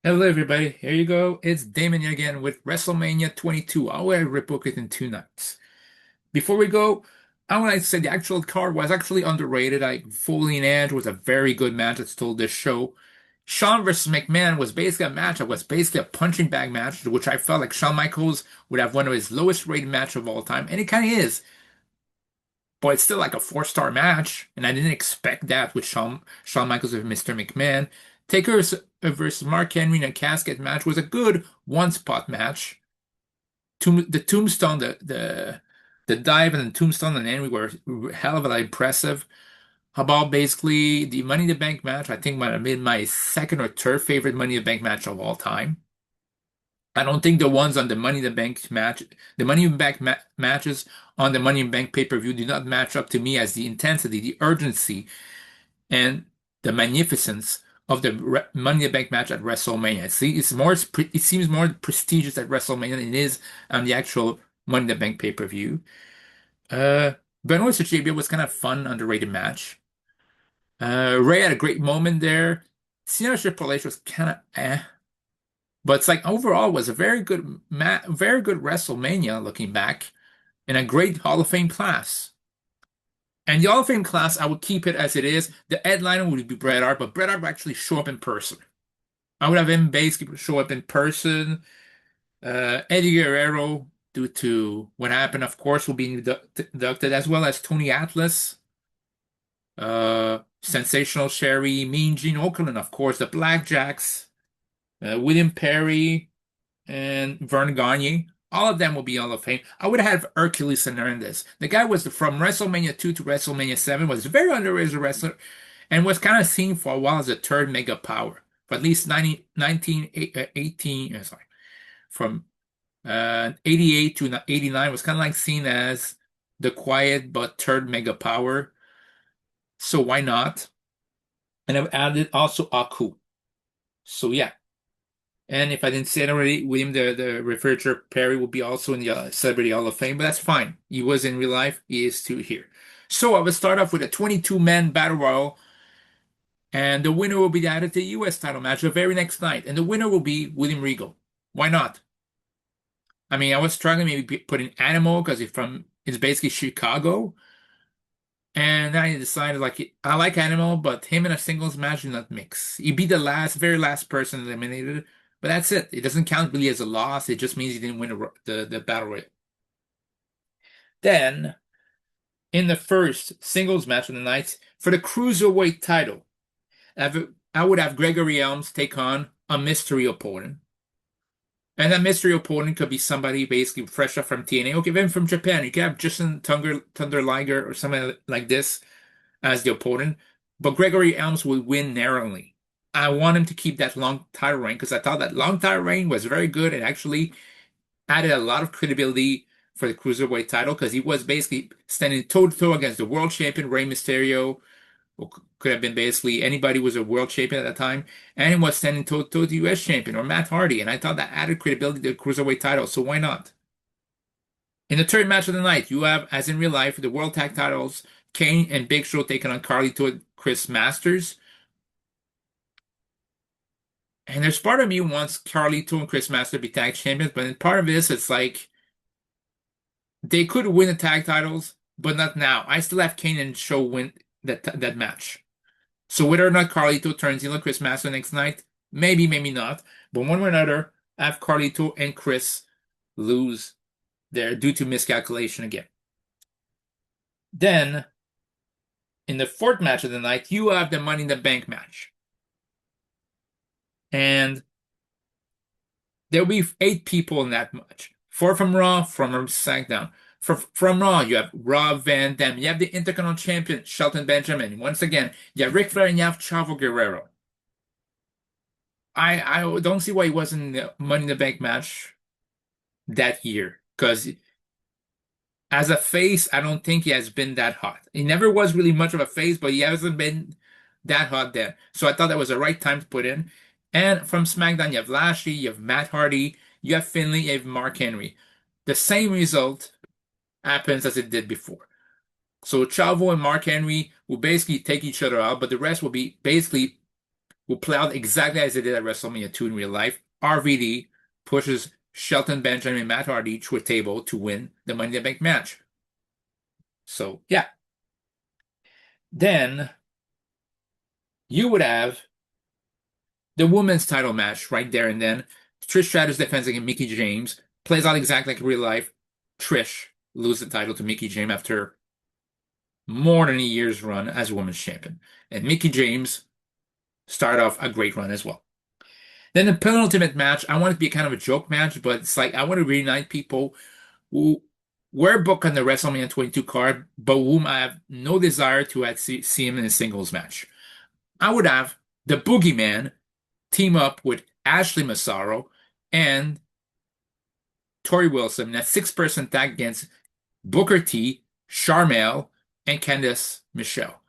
Hello, everybody. Here you go. It's Damon again with WrestleMania 22. I will rebook it in 2 nights. Before we go, I want to say the actual card was actually underrated. Foley and Edge was a very good match that stole this show. Shawn versus McMahon was basically a match that was basically a punching bag match, which I felt like Shawn Michaels would have one of his lowest rated match of all time, and it kind of is. But it's still like a four-star match, and I didn't expect that with Shawn Michaels with Mr. McMahon. Taker versus Mark Henry in a casket match was a good one-spot match. The tombstone, the dive and the tombstone and Henry were hell of a lot impressive. How about basically the Money in the Bank match? I think might have been my second or third favorite Money in the Bank match of all time. I don't think the ones on the Money in the Bank match, the Money in the Bank matches on the Money in the Bank pay-per-view do not match up to me as the intensity, the urgency, and the magnificence of the Money in the Bank match at WrestleMania. See, it seems more prestigious at WrestleMania than it is on the actual Money in the Bank pay-per-view. Uh, Benoit versus JBL was kind of fun, underrated match. Ray had a great moment there. Cena Triple H was kind of eh. But it's like overall was a very good WrestleMania looking back, and a great Hall of Fame class. And the Hall of Fame class, I would keep it as it is. The headliner would be Bret Hart, but Bret Hart would actually show up in person. I would have him basically show up in person. Eddie Guerrero, due to what happened, of course, will be inducted, as well as Tony Atlas, Sensational Sherry, Mean Gene Okerlund, of course, the Blackjacks, William Perry, and Vern Gagne. All of them will be Hall of Fame. I would have Hercules Hernandez. The guy was from WrestleMania 2 to WrestleMania 7, was very underrated as a wrestler, and was kind of seen for a while as a third mega power. For at least 18, sorry, from 88 to 89 was kind of like seen as the quiet but third mega power. So why not? And I've added also Aku. So yeah. And if I didn't say it already, William the Refrigerator Perry will be also in the Celebrity Hall of Fame, but that's fine. He was in real life. He is too here. So I will start off with a 22-man battle royal, and the winner will be added to the U.S. title match the very next night, and the winner will be William Regal. Why not? I mean, I was struggling maybe putting Animal because it's basically Chicago, and then I decided like I like Animal, but him in a singles match do not mix. He be the very last person eliminated, but that's it. It doesn't count really as a loss. It just means he didn't win the battle royal. Then in the first singles match of the night for the cruiserweight title, I would have Gregory Helms take on a mystery opponent. And that mystery opponent could be somebody basically fresh up from TNA. Okay, even from Japan. You could have Justin Thunder Liger or something like this as the opponent. But Gregory Helms will win narrowly. I want him to keep that long title reign because I thought that long title reign was very good and actually added a lot of credibility for the cruiserweight title because he was basically standing toe-to-toe against the world champion Rey Mysterio, or could have been basically anybody who was a world champion at that time, and he was standing toe-to-toe with the U.S. champion or Matt Hardy, and I thought that added credibility to the cruiserweight title, so why not? In the third match of the night, you have, as in real life, the world tag titles, Kane and Big Show taking on Carlito and Chris Masters. And there's part of me who wants Carlito and Chris Masters to be tag champions, but in part of this, it's like they could win the tag titles, but not now. I still have Kane and Show win that match. So whether or not Carlito turns in on Chris Masters next night, maybe, maybe not. But one way or another, I have Carlito and Chris lose there due to miscalculation again. Then, in the fourth match of the night, you have the Money in the Bank match. And there'll be 8 people in that match. 4 from Raw, from SmackDown. From Raw, you have Rob Van Dam. You have the Intercontinental Champion, Shelton Benjamin. Once again, you have Ric Flair and you have Chavo Guerrero. I don't see why he wasn't in the Money in the Bank match that year. Because as a face, I don't think he has been that hot. He never was really much of a face, but he hasn't been that hot then. So I thought that was the right time to put in. And from SmackDown, you have Lashley, you have Matt Hardy, you have Finlay, you have Mark Henry. The same result happens as it did before. So Chavo and Mark Henry will basically take each other out, but the rest will be basically will play out exactly as it did at WrestleMania 2 in real life. RVD pushes Shelton Benjamin and Matt Hardy to a table to win the Money in the Bank match. So, yeah. Then you would have the women's title match right there and then. Trish Stratus defends against Mickie James. Plays out exactly like real life. Trish loses the title to Mickie James after more than a year's run as women's champion. And Mickie James started off a great run as well. Then the penultimate match, I want it to be kind of a joke match, but it's like I want to reunite people who were booked on the WrestleMania 22 card, but whom I have no desire to see him in a singles match. I would have the Boogeyman team up with Ashley Massaro and Tori Wilson in a six-person tag against Booker T, Sharmell, and Candice Michelle.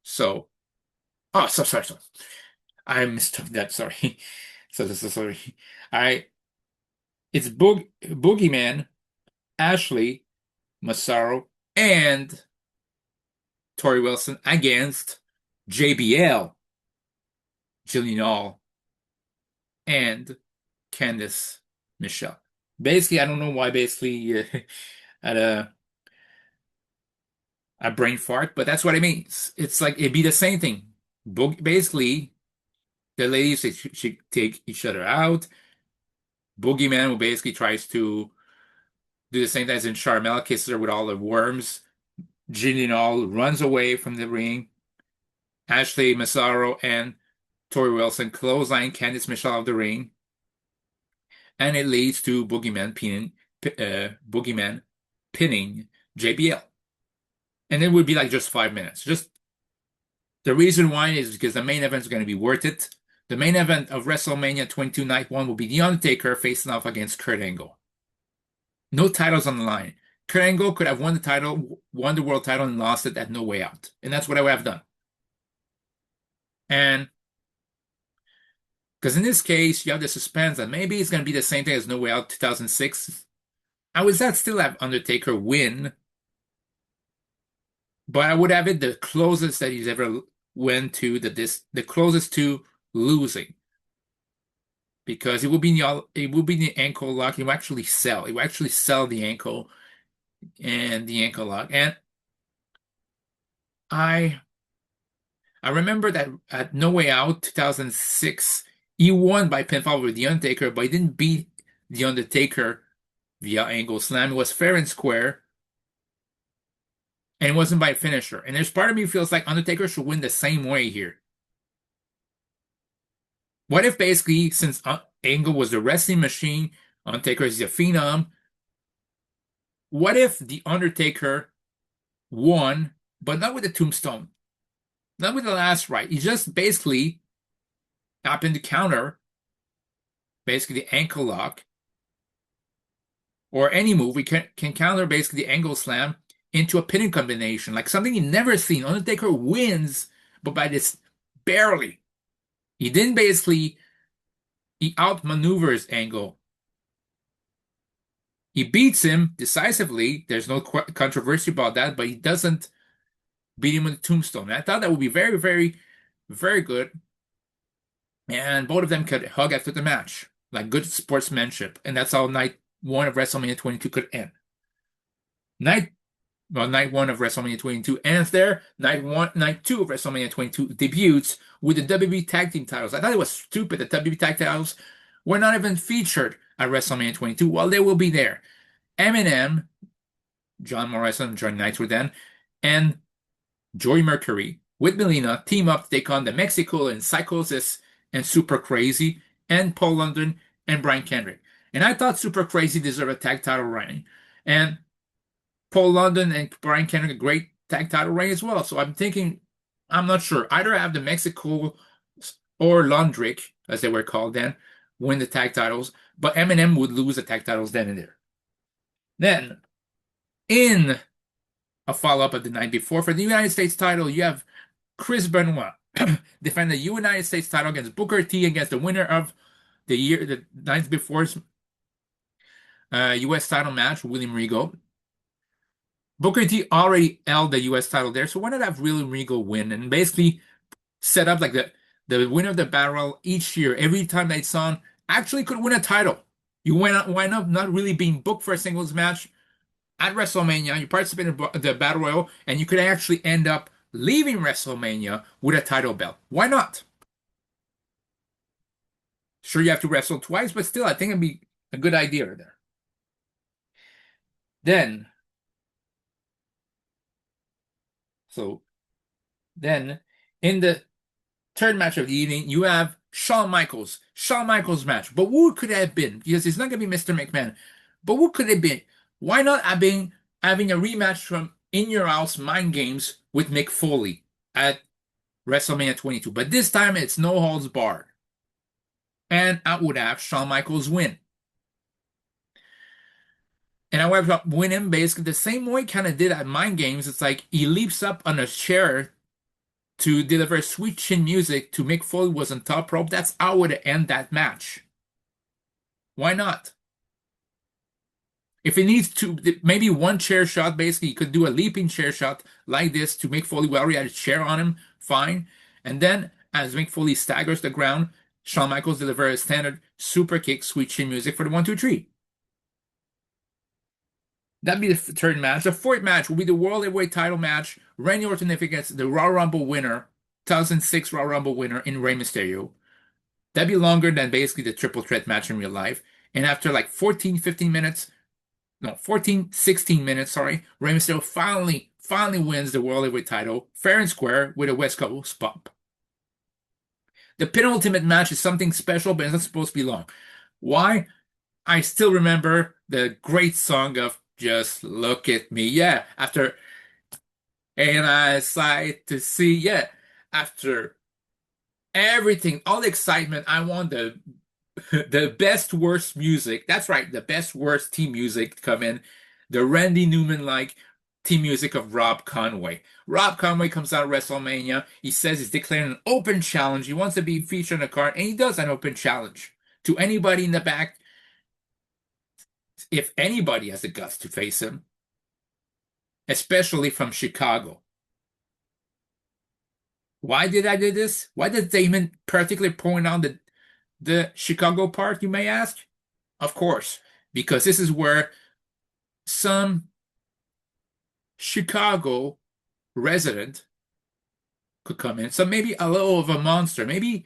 So, oh, sorry. I mistook that. Sorry. So sorry. I it's Boogeyman, Ashley, Massaro, and Tori Wilson against JBL, Jillian Hall, and Candice Michelle. Basically, I don't know why. Basically, had a brain fart, but that's what it means. It's like it'd be the same thing. Basically, the ladies should take each other out. Boogeyman who basically tries to do the same thing as in Sharmell, kisses her with all the worms. Jillian Hall runs away from the ring. Ashley Massaro and Tori Wilson clothesline Candice Michelle out of the ring. And it leads to Boogeyman pinning JBL. And it would be like just 5 minutes. Just the reason why is because the main event is going to be worth it. The main event of WrestleMania 22 Night 1 will be The Undertaker facing off against Kurt Angle. No titles on the line. Kurt Angle could have won the world title and lost it at No Way Out. And that's what I would have done. And because in this case, you have the suspense that maybe it's going to be the same thing as No Way Out 2006. I would still have Undertaker win, but I would have it the closest that he's ever went to the closest to losing, because it will be the ankle lock. It will actually sell. It will actually sell the ankle and the ankle lock. And I remember that at No Way Out 2006, he won by pinfall with The Undertaker, but he didn't beat The Undertaker via angle slam. It was fair and square, and it wasn't by finisher. And there's part of me who feels like Undertaker should win the same way here. What if basically, since Angle was the wrestling machine, Undertaker is a phenom, what if The Undertaker won, but not with the tombstone, not with the last right? He just basically happened to counter basically the ankle lock or any move. We can counter basically the angle slam into a pinning combination, like something you never seen. Undertaker wins, but by this barely. He didn't basically, he outmaneuvers Angle. He beats him decisively. There's no controversy about that, but he doesn't beat him with a tombstone. And I thought that would be very, very, very good. And both of them could hug after the match, like good sportsmanship. And that's how night 1 of WrestleMania 22 could end. Night 1 of WrestleMania 22 ends there. Night 2 of WrestleMania 22 debuts with the WWE Tag Team titles. I thought it was stupid that WWE Tag titles were not even featured at WrestleMania 22. Well, they will be there. Eminem, John Morrison, Jordan Knights then, and Joey Mercury with Melina team up to take on the Mexico and Psychosis and Super Crazy and Paul London and Brian Kendrick. And I thought Super Crazy deserved a tag title reign. And Paul London and Brian Kendrick a great tag title reign as well. So I'm thinking, I'm not sure. Either have the Mexico or Londrick, as they were called then, win the tag titles, but Eminem would lose the tag titles then and there. Then, in a follow-up of the night before, for the United States title, you have Chris Benoit defend the United States title against Booker T against the winner of the night before's U.S. title match, William Regal. Booker T already held the U.S. title there, so why not have William Regal win and basically set up like the winner of the battle royal each year, every time that it's on, actually could win a title. You wind up not really being booked for a singles match at WrestleMania. You participate in the battle royal, and you could actually end up leaving WrestleMania with a title belt. Why not? Sure, you have to wrestle twice, but still, I think it'd be a good idea there. Then, so then in the third match of the evening, you have Shawn Michaels match. But who could it have been? Because it's not going to be Mr. McMahon. But who could it be? Why not having a rematch from In Your House Mind Games with Mick Foley at WrestleMania 22? But this time it's no holds barred. And I would have Shawn Michaels win. And I would have win him basically the same way he kind of did at Mind Games. It's like he leaps up on a chair to deliver sweet chin music to Mick Foley was on top rope. That's how I would end that match. Why not? If it needs to, maybe one chair shot, basically, you could do a leaping chair shot like this to Mick Foley. We already had a chair on him, fine. And then, as Mick Foley staggers the ground, Shawn Michaels delivers a standard super kick, sweet chin music for the 1, 2, 3. That'd be the third match. The fourth match will be the World Heavyweight title match. Randy Orton against the Royal Rumble winner, 2006 Royal Rumble winner in Rey Mysterio. That'd be longer than basically the triple threat match in real life. And after like 14, 15 minutes, no, 14, 16 minutes, sorry, Rey Mysterio finally wins the World Heavyweight title, fair and square, with a West Coast bump. The penultimate match is something special, but it's not supposed to be long. Why? I still remember the great song of Just Look at Me. Yeah, after And I sight to see, yeah, after everything, all the excitement, I want the the best worst music. That's right, the best worst team music to come in. The Randy Newman like team music of Rob Conway. Rob Conway comes out of WrestleMania. He says he's declaring an open challenge. He wants to be featured on the card, and he does an open challenge to anybody in the back. If anybody has the guts to face him, especially from Chicago. Why did I do this? Why did Damon particularly point out the Chicago part, you may ask? Of course, because this is where some Chicago resident could come in. So maybe a little of a monster. Maybe,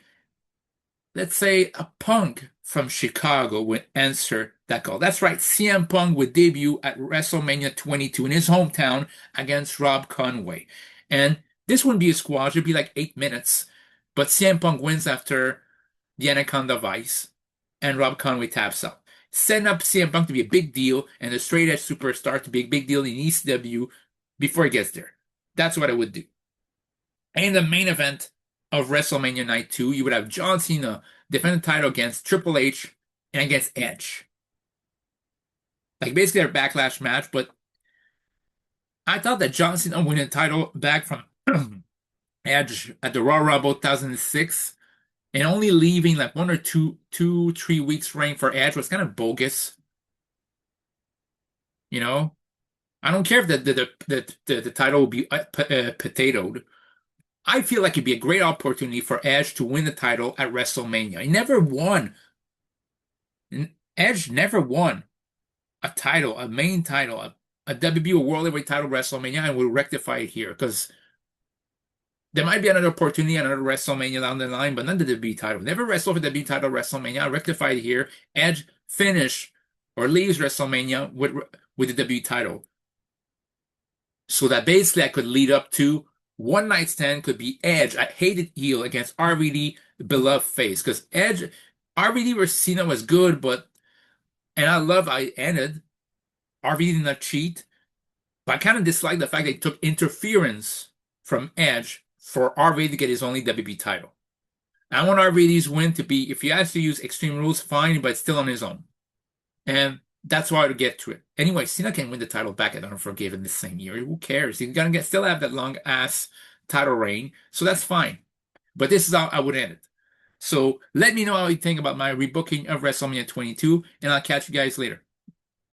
let's say, a Punk from Chicago would answer that call. That's right, CM Punk would debut at WrestleMania 22 in his hometown against Rob Conway. And this wouldn't be a squash, it'd be like 8 minutes. But CM Punk wins after the Anaconda Vice, and Rob Conway taps out. Setting up CM Punk to be a big deal and the straight edge superstar to be a big deal in ECW before he gets there. That's what I would do. And in the main event of WrestleMania Night 2, you would have John Cena defend the title against Triple H and against Edge. Like basically a backlash match, but I thought that John Cena winning the title back from Edge at the Royal Rumble 2006 and only leaving like 1 or 2, 3 weeks reign for Edge was kind of bogus. You know, I don't care if the title will be potatoed. I feel like it'd be a great opportunity for Edge to win the title at WrestleMania. He never won. Edge never won a title, a main title, a WB or World Heavyweight title WrestleMania, and we'll rectify it here because there might be another opportunity, another WrestleMania down the line, but not the WWE title. Never wrestle for the WWE title WrestleMania. I rectify it here. Edge finish or leaves WrestleMania with the WWE title. So that basically I could lead up to one night stand could be Edge, a hated heel against RVD, the beloved face. Because Edge, RVD versus Cena was good, and I love how it ended. RVD did not cheat, but I kind of dislike the fact that he took interference from Edge for RVD to get his only WB title. I want RVD's win to be, if he has to use Extreme Rules, fine, but still on his own. And that's why to get to it. Anyway, Cena can win the title back at Unforgiven this same year. Who cares? He's gonna still have that long ass title reign, so that's fine. But this is how I would end it. So let me know how you think about my rebooking of WrestleMania 22, and I'll catch you guys later.